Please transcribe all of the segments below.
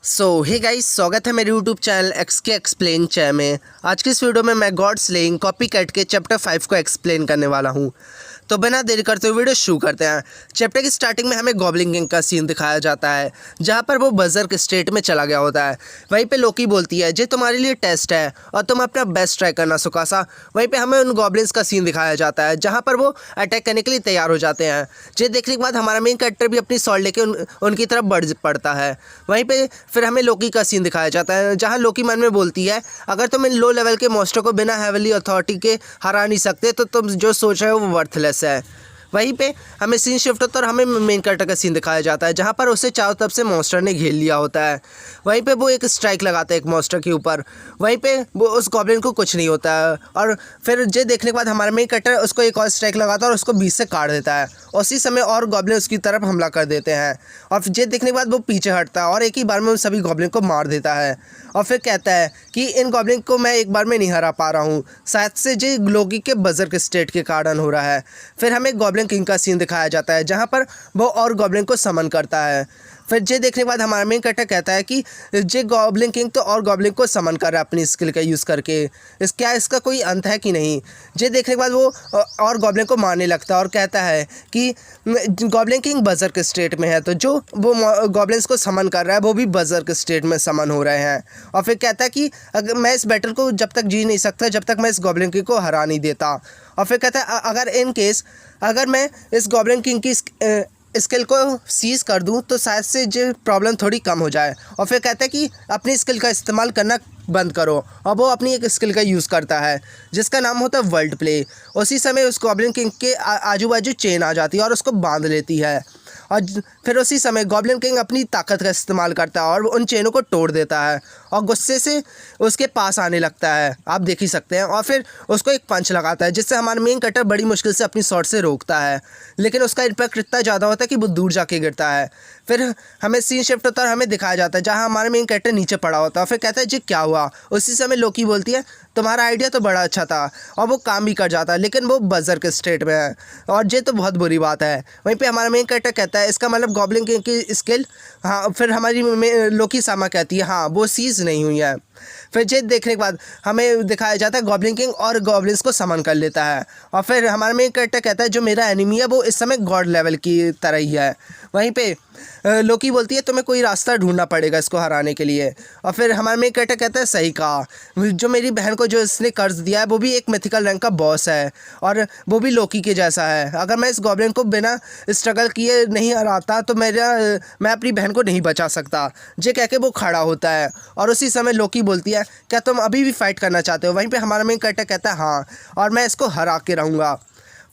Hey guys, स्वागत है मेरे यूट्यूब चैनल एक्सके एक्सप्लेन चैनल में। आज की इस वीडियो में मैं गॉड स्लेइंग कॉपीकैट के चैप्टर 5 को एक्सप्लेन करने वाला हूं। तो बिना देरी करते हुए वीडियो शुरू करते हैं। चैप्टर की स्टार्टिंग में हमें गॉब्लिन किंग का सीन दिखाया जाता है, जहां पर वो बजर के स्टेट में चला गया होता है। वहीं पे लोकी बोलती है, जे तुम्हारे लिए टेस्ट है और तुम अपना बेस्ट ट्राई करना सुकासा। वहीं पे हमें उन गॉब्लिन्स का सीन दिखाया जाता है, जहाँ पर वो अटैक करने के लिए तैयार हो जाते हैं। जे देखने के बाद हमारा मेन कैरेक्टर भी अपनी सॉर्ड लेके उनकी तरफ बढ़ पड़ता है। वहीं पे फिर हमें लोकी का सीन दिखाया जाता है, जहाँ लोकी मन में बोलती है, अगर तुम इन लो लेवल के मॉन्स्टर को बिना हेवनली अथॉरिटी के हरा नहीं सकते तो तुम जो सोच रहे हो वो वर्थलेस है। वहीं पे हमें सीन शिफ्ट होता है और हमें मेन कैरेक्टर का सीन दिखाया जाता है, जहाँ पर उसे चारों तरफ से मॉन्स्टर ने घेर लिया होता है। वहीं पे वो एक स्ट्राइक लगाता है एक मॉन्स्टर के ऊपर। वहीं पे वो उस गॉब्लिन को कुछ नहीं होता है, और फिर जे देखने के बाद हमारा मेन कैरेक्टर उसको एक और स्ट्राइक लगाता है और उसको बीच से काट देता है। उसी समय और गॉब्लिन उसकी तरफ हमला कर देते हैं, और जे देखने के बाद वो पीछे हटता है और एक ही बार में उन सभी गॉब्लिन को मार देता है। और फिर कहता है कि इन गॉब्लिन को मैं एक बार में नहीं हरा पा रहा हूँ, शायद से जे लोकी के बजर के स्टेट के कारण हो रहा है। फिर हमें गॉब्लिन किंग का सीन दिखाया जाता है, जहाँ पर वो और गॉब्लिन को समन करता है। फिर जे देखने के बाद हमारा मेन कैरेक्टर कहता है कि जे गॉब्लिन किंग तो और गॉब्लिन को समन कर रहा है अपनी स्किल का यूज़ करके, क्या इसका कोई अंत है कि नहीं। जे देखने के बाद वो और गॉब्लिन को मारने लगता है और कहता है कि गॉब्लिन किंग बजर के स्टेट में है, तो जो वो गॉब्लिन्स को समन कर रहा है वो भी बजर के स्टेट में समन हो रहे हैं। और फिर कहता है कि अगर मैं इस बैटल को जब तक जी नहीं सकता जब तक मैं इस गॉब्लिन किंग को हरा नहीं देता। और फिर कहता है अगर इन केस अगर मैं इस गॉब्लिन किंग की स्किल को सीज कर दूं तो शायद से जो प्रॉब्लम थोड़ी कम हो जाए। और फिर कहता है कि अपनी स्किल का इस्तेमाल करना बंद करो, और वो अपनी एक स्किल का यूज़ करता है जिसका नाम होता है वर्ल्ड प्ले। उसी समय उस गॉब्लिन किंग के आजू बाजू चेन आ जाती है और उसको बांध लेती है, और फिर उसी समय गॉब्लिन किंग अपनी ताकत का इस्तेमाल करता है और उन चेनों को तोड़ देता है और गुस्से से उसके पास आने लगता है, आप देख ही सकते हैं। और फिर उसको एक पंच लगाता है जिससे हमारा मेन कैरेक्टर बड़ी मुश्किल से अपनी शॉट से रोकता है, लेकिन उसका इम्पैक्ट इतना ज़्यादा होता है कि वो दूर जाके गिरता है। फिर हमें सीन शिफ्ट होता है और हमें दिखाया जाता है जहाँ हमारा मेन कैरेक्टर नीचे पड़ा होता है। फिर कहता है जी क्या हुआ। उसी समय लोकी बोलती है तुम्हारा आइडिया तो बड़ा अच्छा था, और वो काम भी कर जाता है, लेकिन वो बजर के स्टेट में है और ये तो बहुत बुरी बात है। वहीं पे हमारा मेन कैरेक्टर कहता है इसका मतलब गॉब्लिन किंग की स्किल, हाँ। फिर हमारी लोकी सामा कहती है हाँ वो सीज नहीं हुई है। फिर जे देखने के बाद हमें दिखाया जाता है गॉब्लिन किंग और गॉब्लिन्स को समन कर लेता है। और फिर हमारा मेन कैरेक्टर कहता है जो मेरा एनिमी है वो इस समय गॉड लेवल की तरह ही है। वहीं पे लोकी बोलती है तुम्हें कोई रास्ता ढूंढना पड़ेगा इसको हराने के लिए। और फिर हमारा मेन कैरेक्टर कहता है सही कहा, जो मेरी बहन को जो इसने कर्ज दिया है वो भी एक मिथिकल रैंक का बॉस है और वो भी लोकी के जैसा है। अगर मैं इस गॉब्लिन को बिना स्ट्रगल किए नहीं हराता तो मैं अपनी बहन को नहीं बचा सकता। जे कह के वो खड़ा होता है, और उसी समय लोकी बोलती है क्या तुम अभी भी फाइट करना चाहते हो। वहीं पे हमारा मेन कैरेक्टर कहता है हाँ, और मैं इसको हरा के रहूँगा।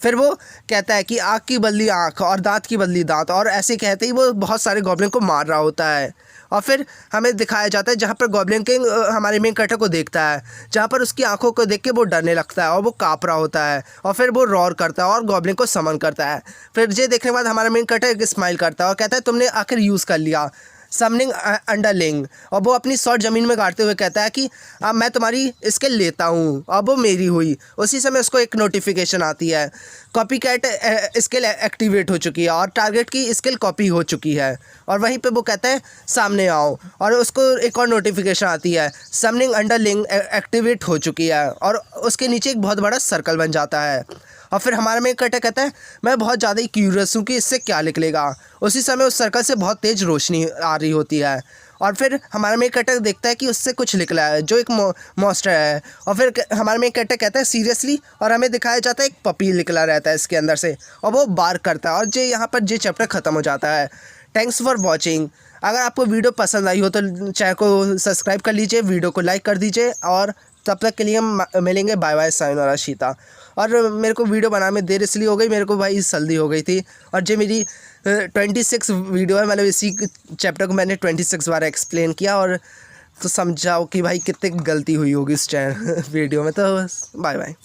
फिर वो कहता है कि आँख की बदली आँख और दांत की बदली दांत, और ऐसे कहते ही वो बहुत सारे गॉब्लिन को मार रहा होता है। और फिर हमें दिखाया जाता है जहाँ पर गॉब्लिन किंग हमारे मेन कैरेक्टर को देखता है, जहाँ पर उसकी आंखों को देख के वो डरने लगता है और वो काँप रहा होता है, और फिर वो रॉर करता है और गॉब्लिन को समन करता है। फिर ये देखने के बाद हमारा मेन कैरेक्टर एक स्माइल करता है और कहता है तुमने आखिर यूज़ कर लिया समनिंग अंडरलिंग। और वो अपनी शॉट ज़मीन में गाड़ते हुए कहता है कि अब मैं तुम्हारी स्किल लेता हूँ, अब वो मेरी हुई। उसी समय उसको एक नोटिफिकेशन आती है कॉपीकैट स्किल एक्टिवेट हो चुकी है और टारगेट की स्किल कॉपी हो चुकी है। और वहीं पे वो कहता है सामने आओ, और उसको एक और नोटिफिकेशन आती है समनिंग अंडरलिंग एक्टिवेट हो चुकी है, और उसके नीचे एक बहुत बड़ा सर्कल बन जाता है। और फिर हमारा मेन कैरेक्टर कहता है मैं बहुत ज़्यादा ही क्यूरियस हूँ कि इससे क्या निकलेगा। उसी समय उस सर्कल से बहुत तेज़ रोशनी आ रही होती है, और फिर हमारा मेन कैरेक्टर देखता है कि उससे कुछ निकला है जो एक मॉन्स्टर है। और फिर हमारा मेन कैरेक्टर कहता है सीरियसली, और हमें दिखाया जाता है एक पपी निकला रहता है इसके अंदर से, और वो बार्क करता है, और जो यहाँ पर जो चैप्टर ख़त्म हो जाता है। Thanks for watching. अगर आपको वीडियो पसंद आई हो तो चैनल को सब्सक्राइब कर लीजिए, वीडियो को लाइक कर दीजिए, और तब तक के लिए हम मिलेंगे। Bye bye, sayonara शीता। और मेरे को वीडियो बनाने में देर इसलिए हो गई, मेरे को भाई जल्दी हो गई थी, और जो मेरी 26 वीडियो है, मतलब इसी चैप्टर को मैंने 26 बार एक्सप्लेन किया, और तो समझाओ कि भाई कितनी गलती हुई होगी इस वीडियो में। तो बाय बाय।